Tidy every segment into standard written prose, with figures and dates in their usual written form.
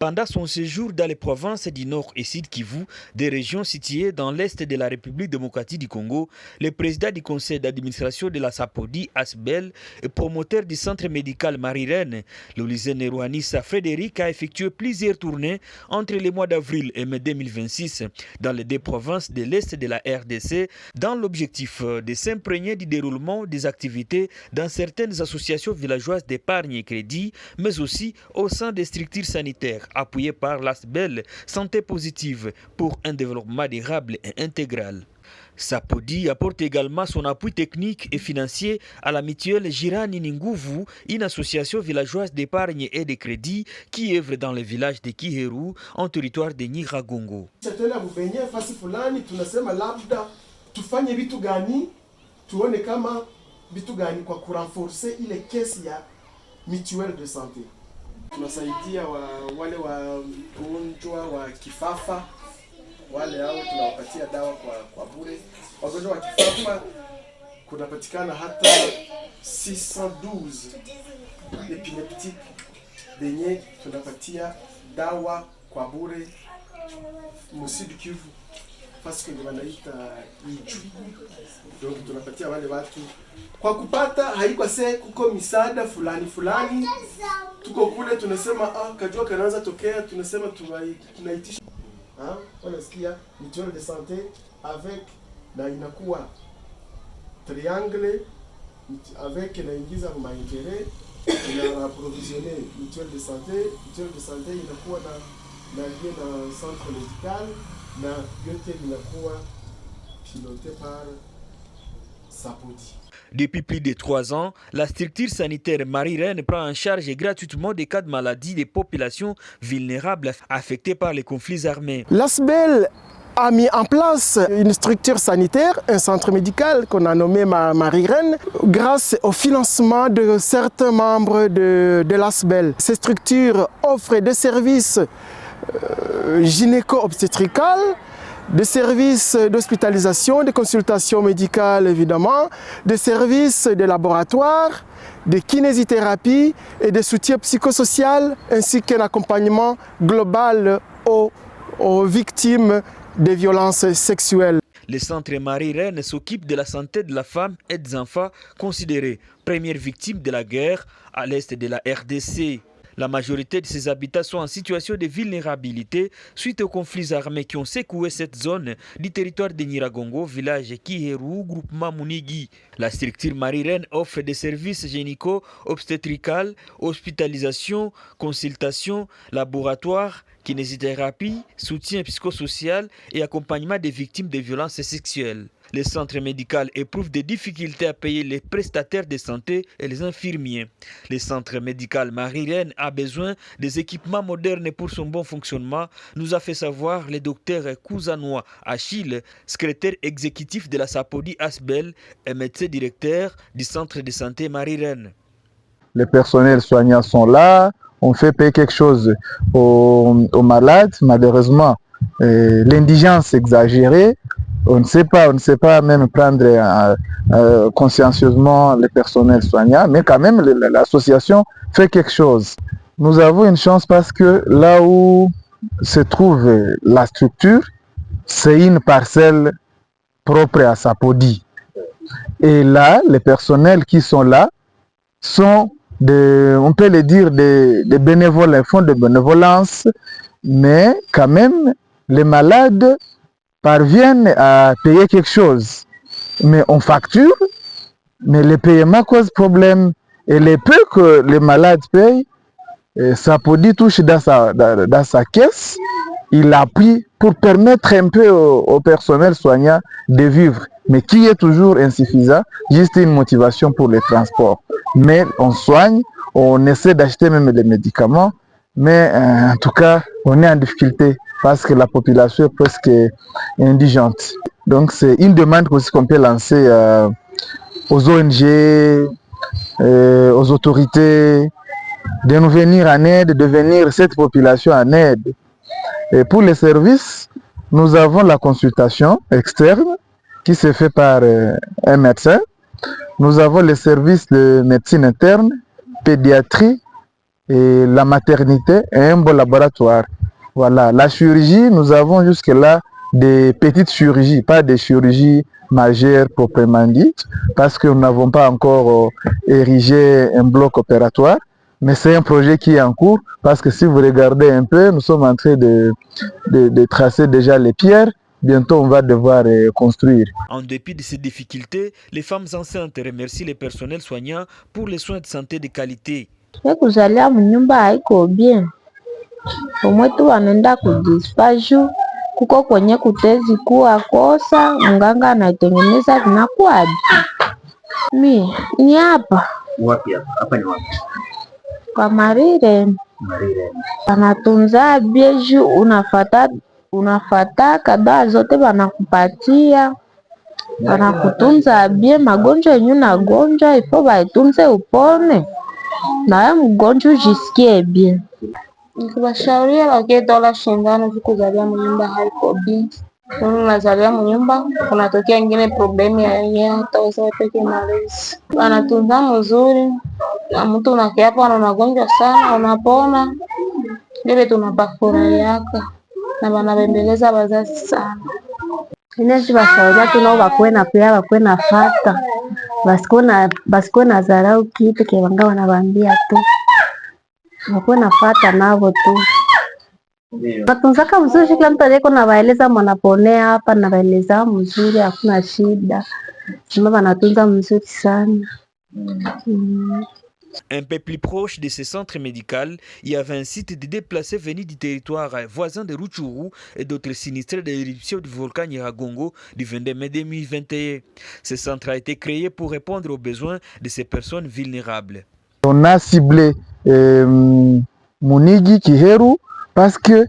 Pendant son séjour dans les provinces du Nord et Sud Kivu, des régions situées dans l'Est de la République démocratique du Congo, le président du conseil d'administration de la SAPODI, ASBEL, et promoteur du centre médical Marie-Reine, le lycée Nérouanissa Frédéric, a effectué plusieurs tournées entre les mois d'avril et mai 2026 dans les deux provinces de l'Est de la RDC, dans l'objectif de s'imprégner du déroulement des activités dans certaines associations villageoises d'épargne et crédit, mais aussi au sein des structures sanitaires appuyées par l'ASBEL Santé positive pour un développement durable et intégral. SAPODI apporte également son appui technique et financier à la mutuelle Jirani Ninguvu, une association villageoise d'épargne et de crédit qui œuvre dans le village de Kiheru, en territoire de Nyiragongo. Tufanye vitu gani, tuone kama vitu gani kwa kurenforcer ile kesi ya mutuelle de santé. Tunasaidia wale wagonjwa wa kifafa, wale hao tunawapatia dawa kwa bure. Wagonjwa wa kifafa kunapatikana hata 612 epileptic benye tunapatia dawa kwa bure Sud Kivu. Parce que wanaita Iju. Donc tunapatia wale watu kwa kupata haiko se kuko misaada fulani tuko kule tunasema kajua kanaanza tokea tunasema tunaitisha wanasikia mutuelle de santé avec na inakuwa triangle avec inaingiza maintérêt na approvisionner mutuelle de santé inakuwa na centre médical na yote inakuwa piloté par SAPODI. Depuis plus de 3 ans, la structure sanitaire Marie-Reine prend en charge gratuitement des cas de maladie des populations vulnérables affectées par les conflits armés. L'ASBEL a mis en place une structure sanitaire, un centre médical qu'on a nommé Marie-Reine, grâce au financement de certains membres de l'ASBEL. Ces structures offrent des services gynéco-obstétricales, des services d'hospitalisation, de consultation médicale évidemment, des services de laboratoire, de kinésithérapie et de soutien psychosocial, ainsi qu'un accompagnement global aux victimes des violences sexuelles. Le centre Marie-Reine s'occupe de la santé de la femme et des enfants considérés premières victimes de la guerre à l'est de la RDC. La majorité de ces habitants sont en situation de vulnérabilité suite aux conflits armés qui ont secoué cette zone du territoire de Nyiragongo, village Kiheru, groupement Munigi. La structure Marie-Reine offre des services gynéco-obstétricales, hospitalisation, consultation, laboratoire, kinésithérapie, soutien psychosocial et accompagnement des victimes de violences sexuelles. Le centre médical éprouve des difficultés à payer les prestataires de santé et les infirmiers. Le centre médical Marie-Reine a besoin des équipements modernes pour son bon fonctionnement, nous a fait savoir le docteur Kouzanois Achille, secrétaire exécutif de la SAPODI ASBEL et médecin directeur du centre de santé Marie-Reine. Les personnels soignants sont là, on fait payer quelque chose aux malades, malheureusement. L'indigence exagérée, on ne sait pas même prendre consciencieusement les personnels soignants, mais quand même l'association fait quelque chose. Nous avons une chance parce que là où se trouve la structure, c'est une parcelle propre à SAPODI. Et là, les personnels qui sont là sont on peut le dire des bénévoles, ils font de bénévolence, mais quand même les malades parviennent à payer quelque chose. Mais on facture, mais le paiement cause problème. Et les peu que les malades payent, SAPODI touche dans sa caisse, il appuie pour permettre un peu au personnel soignant de vivre, mais qui est toujours insuffisant, juste une motivation pour les transports. Mais on soigne, on essaie d'acheter même des médicaments, mais en tout cas, on est en difficulté parce que la population est presque indigente. Donc c'est une demande aussi qu'on peut lancer aux ONG, aux autorités, de nous venir en aide, de venir cette population en aide. Et pour les services, nous avons la consultation externe qui se fait par un médecin. Nous avons les services de médecine interne, pédiatrie, et la maternité est un bon laboratoire. Voilà, la chirurgie, nous avons jusque-là des petites chirurgies, pas des chirurgies majeures proprement dites, parce que nous n'avons pas encore érigé un bloc opératoire. Mais c'est un projet qui est en cours, parce que si vous regardez un peu, nous sommes en train de tracer déjà les pierres. Bientôt, on va devoir construire. En dépit de ces difficultés, les femmes enceintes remercient les personnels soignants pour les soins de santé de qualité. Kuzalia mnyumba haiko bien. Omwetu wanaenda kudispaju kuko kwenye kutezi kuwa kosa mganga anaitengeneza vinakuwa mi ni hapa. Wapi hapa? Hapa ni wapi? Kwa Marire. Marire. Wanatunza bieju unafata kada zote wanakupatia. Wanakutunza bie magonjwa yenyu na gonjwa ifo baitunze upone. Na wewe mgonjwa ujisikie bien. Nikiwashauria wakitola shindano kuzalia mnyumba haiko bien. Unazalia mnyumba kunatokea ingine problemu ya yeye hataweza peke malezi. Wanatunza mzuri na mtu unakiapa unagonjwa sana unapona. Ndivyo tunapafurahiaka na wanabembeleza wazazi sana. Inezi bashauria tunao bakwe na pia bakwe na fata. Basikuwe na zarau kitu kibanga wanabambia tu. Bakwe na fata navo tu. Natunzaka mzuri kila mtu aliyeko na waeleza mwanaponea hapa na waeleza mzuri hakuna shida. Sima wanatunza mzuri sana. Un peu plus proche de ce centre médical, il y avait un site de déplacés venus du territoire voisin de Rutshuru et d'autres sinistrés de l'éruption du volcan Nyiragongo du 22 mai 2021. Ce centre a été créé pour répondre aux besoins de ces personnes vulnérables. On a ciblé Munigi, Kiheru, parce que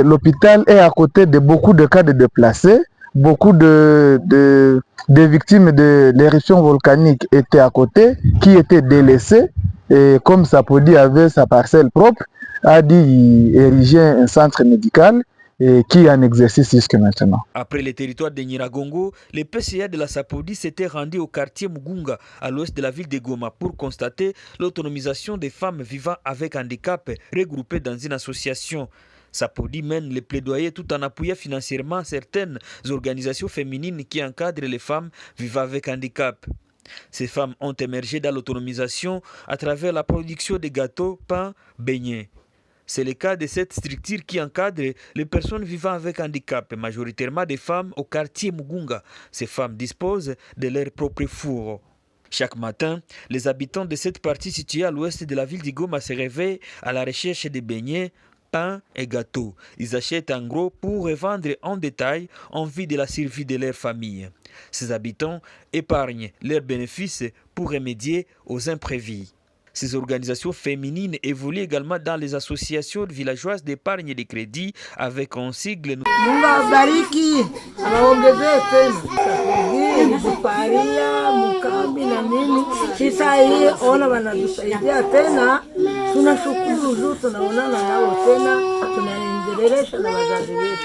l'hôpital est à côté de beaucoup de cas de déplacés. Beaucoup de victimes de l'éruption volcanique étaient à côté, qui étaient délaissées. Et comme Sapodi avait sa parcelle propre, a dit ériger un centre médical qui est en exercice jusqu'à maintenant. Après le territoire de Nyiragongo, les PCA de la Sapodi s'étaient rendus au quartier Mugunga, à l'ouest de la ville de Goma, pour constater l'autonomisation des femmes vivant avec handicap regroupées dans une association. Sapodi mène les plaidoyers tout en appuyant financièrement certaines organisations féminines qui encadrent les femmes vivant avec handicap. Ces femmes ont émergé dans l'autonomisation à travers la production de gâteaux, pains, beignets. C'est le cas de cette structure qui encadre les personnes vivant avec handicap, majoritairement des femmes au quartier Mugunga. Ces femmes disposent de leur propre four. Chaque matin, les habitants de cette partie située à l'ouest de la ville de Goma se réveillent à la recherche de beignets, pain et gâteaux. Ils achètent en gros pour revendre en détail en vue de la survie de leur famille. Ces habitants épargnent leurs bénéfices pour remédier aux imprévus. Ces organisations féminines évoluent également dans les associations villageoises d'épargne et de crédit avec un sigle. Mungu awabariki, awaongezee tena kufaria mukambi na nini. Sasa hii ona wanatusaidia tena, tunashukuru juu tunaonana nao tena, tunaendelesha na wazazi wetu.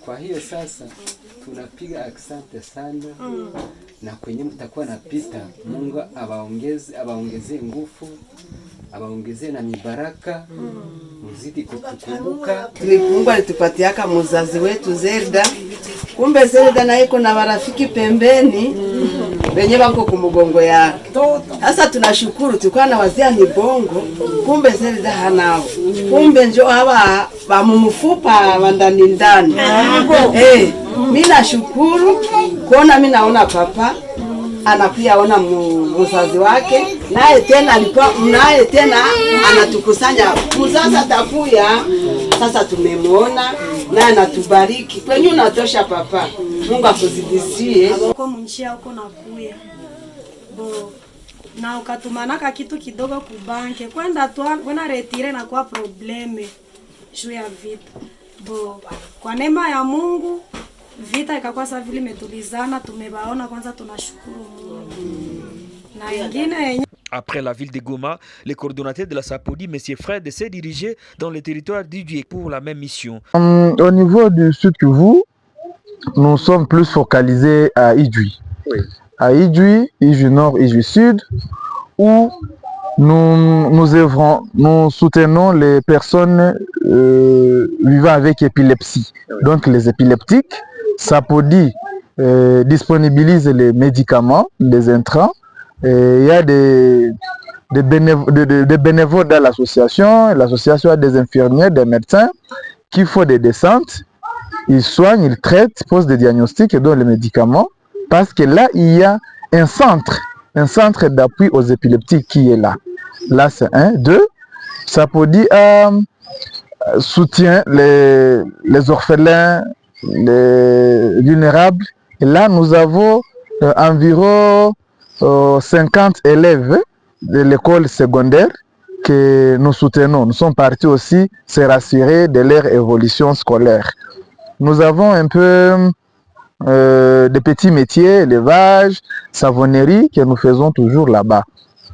Kwa hiyo sasa tunapiga asante sana na kwenye mtakuwa napita, Mungu awaongezee nguvu, awaongezee na mibaraka, mzidi kutukumbuka. Mungu alitupatiaka mzazi wetu Zelda, kumbe Zelda na iko na marafiki pembeni wenye wako kumugongo yake. Sasa tunashukuru tulikuwa na wazia ni bongo, kumbe Zelda hanao, kumbe njo hawa bamumufupa wandani ndani. Mimi nashukuru kuona, mimi naona papa anakuya ona mzazi wake, naye tena anatukusanya mzazi atakuya. Sasa tumemwona na anatubariki kwenye unatosha papa. Mungu akuzidishie kwa mnjia uko nakuya bo na ukatumanaka kitu kidogo kubanke kwenda retire na kwa probleme juu ya vita bo. Kwa neema ya Mungu vita ikakuwa sasa vile imetulizana, tumebaona kwanza, tunashukuru Mungu na ingine. Après la ville de Goma, le coordonnateur de la Sapodi, M. Fred, s'est dirigé dans le territoire d'Idjoué pour la même mission. Au niveau du Sud Kivu, nous sommes plus focalisés à Idjoué. Oui. À Idjoué, Idjoué Nord, Idjoué Sud, où nous œuvrons, nous soutenons les personnes vivant avec épilepsie. Donc les épileptiques, Sapodi disponibilise les médicaments, les intrants. Il y a des bénévoles dans l'association. L'association a des infirmières, des médecins qui font des descentes. Ils soignent, ils traitent, posent des diagnostics et donnent les médicaments. Parce que là, il y a un centre d'appui aux épileptiques qui est là. Là, c'est un. Deux, Sapodi soutient les orphelins, les vulnérables. Et là, nous avons environ 50 élèves de l'école secondaire que nous soutenons. Nous sommes partis aussi se rassurer de leur évolution scolaire. Nous avons un peu des petits métiers, élevage, savonnerie que nous faisons toujours là-bas.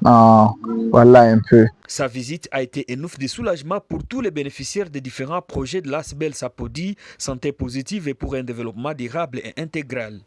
Voilà un peu. Sa visite a été un ouf de soulagement pour tous les bénéficiaires des différents projets de l'ASBEL Sapodi, santé positive et pour un développement durable et intégral.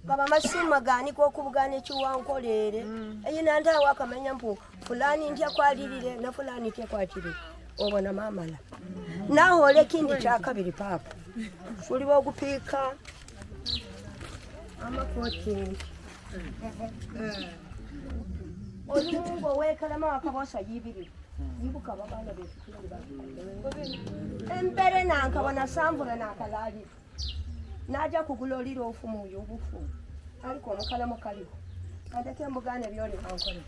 Baba masima gani ko kubugane chiwankolere eyina ndawa akamenya mpu fulani ndia kwalirire na fulani ntia kwatiri obona mamala naho le kindi cha kabiri papa fuli bo kupika amakoti olungo wekala mama kabosa yibiri yibuka babana befikiri embere nankabona sambula nakalali naja kugulolira ofumu yobufu ariko omukala mukaliho andake mbugane byone bankole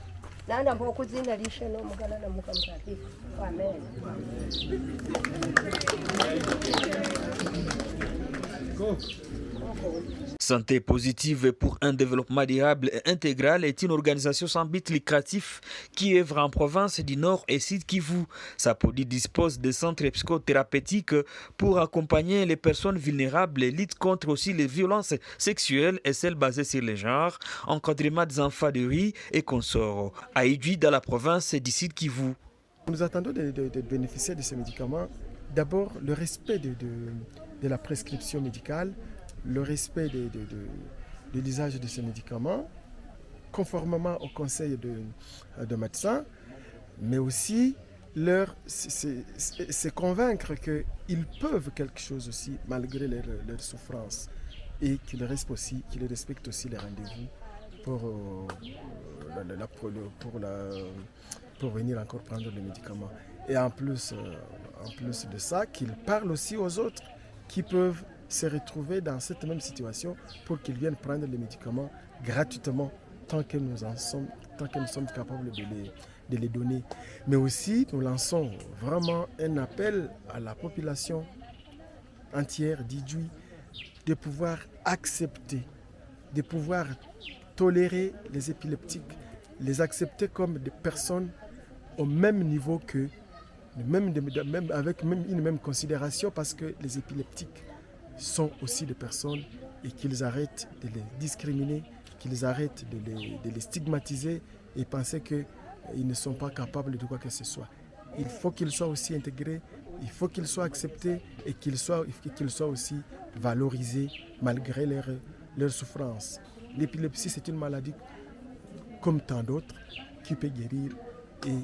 nanda mbokuzinda lishe no mugana na mukamutatifu amen. Santé positive pour un développement durable et intégral est une organisation sans but lucratif qui œuvre en province du Nord et Sud Kivu. Sapodi dispose de centres psychothérapeutiques pour accompagner les personnes vulnérables et lutte contre aussi les violences sexuelles et celles basées sur le genre, encadrement des enfants de rue et consorts. À Idui, dans la province du Sud Kivu. Nous attendons de bénéficier de ces médicaments. D'abord, le respect de la prescription médicale, le respect de l'usage de ces médicaments, conformément au conseil de médecins, mais aussi se convaincre qu'ils peuvent quelque chose aussi malgré leur souffrance et qu'ils respectent aussi les rendez-vous pour venir encore prendre les médicaments. Et en plus de ça, qu'ils parlent aussi aux autres qui peuvent se retrouver dans cette même situation pour qu'ils viennent prendre les médicaments gratuitement tant que nous sommes capables de les donner. Mais aussi, nous lançons vraiment un appel à la population entière d'Idjouï de pouvoir accepter, de pouvoir tolérer les épileptiques, les accepter comme des personnes au même niveau qu'eux, avec une même considération, parce que les épileptiques sont aussi des personnes et qu'ils arrêtent de les discriminer, qu'ils arrêtent de les stigmatiser et penser qu'ils ne sont pas capables de quoi que ce soit. Il faut qu'ils soient aussi intégrés, il faut qu'ils soient acceptés et qu'ils soient aussi valorisés malgré leur souffrance. L'épilepsie, c'est une maladie comme tant d'autres qui peut guérir et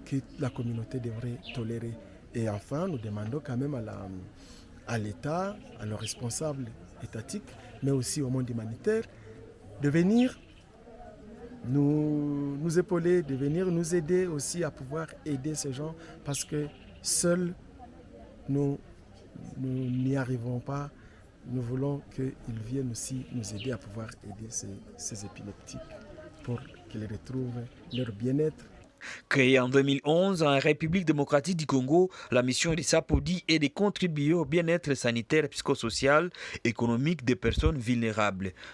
que la communauté devrait tolérer. Et enfin, nous demandons quand même à l'État, à nos responsables étatiques, mais aussi au monde humanitaire, de venir nous épauler, de venir nous aider aussi à pouvoir aider ces gens, parce que seuls nous n'y arrivons pas. Nous voulons qu'ils viennent aussi nous aider à pouvoir aider ces épileptiques pour qu'ils retrouvent leur bien-être. Créée en 2011 en République démocratique du Congo, la mission de Sapodi est de contribuer au bien-être sanitaire, psychosocial, économique des personnes vulnérables.